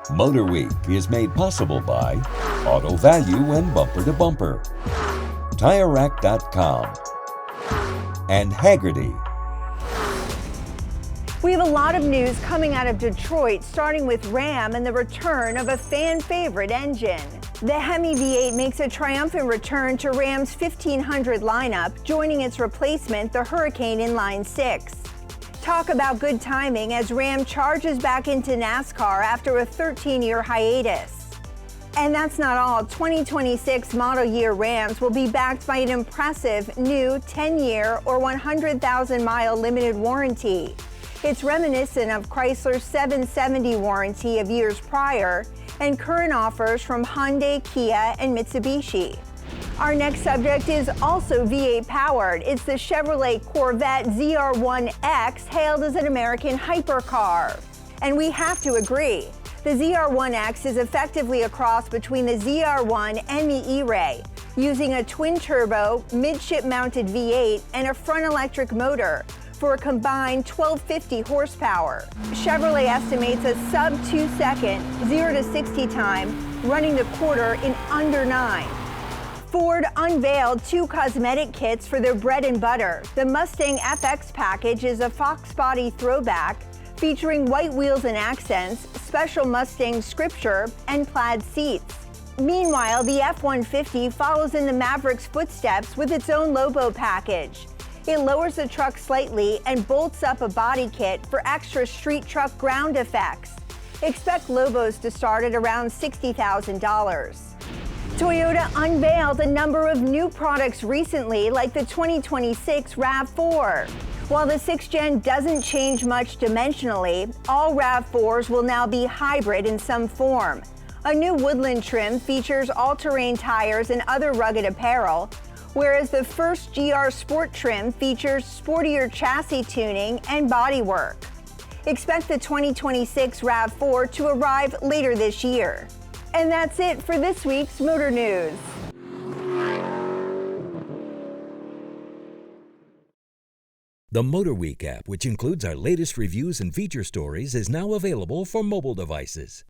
MotorWeek is made possible by Auto Value and Bumper to Bumper, TireRack.com, and Haggerty. We have a lot of news coming out of Detroit, starting with Ram and the return of a fan favorite engine. The HEMI V8 makes a triumphant return to Ram's 1500 lineup, joining its replacement, the Hurricane inline-six. Talk about good timing as Ram charges back into NASCAR after a 13-year hiatus. And that's not all. 2026 model year Rams will be backed by an impressive new 10-year or 100,000-mile limited warranty. It's reminiscent of Chrysler's 770 warranty of years prior and current offers from Hyundai, Kia, and Mitsubishi. Our next subject is also V8 powered. It's the Chevrolet Corvette ZR1X, hailed as an American hypercar. And we have to agree. The ZR1X is effectively a cross between the ZR1 and the E-Ray, using a twin-turbo, midship-mounted V8 and a front electric motor for a combined 1250 horsepower. Chevrolet estimates a sub-2-second 0 to 60 time, running the quarter in under 9. Ford unveiled 2 cosmetic kits for their bread and butter. The Mustang FX package is a Fox body throwback featuring white wheels and accents, special Mustang scripture, and plaid seats. Meanwhile, the F-150 follows in the Maverick's footsteps with its own Lobo package. It lowers the truck slightly and bolts up a body kit for extra street truck ground effects. Expect Lobos to start at around $60,000. Toyota unveiled a number of new products recently, like the 2026 RAV4. While the 6th gen doesn't change much dimensionally, all RAV4s will now be hybrid in some form. A new woodland trim features all-terrain tires and other rugged apparel, whereas the first GR Sport trim features sportier chassis tuning and bodywork. Expect the 2026 RAV4 to arrive later this year. And that's it for this week's Motor News. The MotorWeek app, which includes our latest reviews and feature stories, is now available for mobile devices.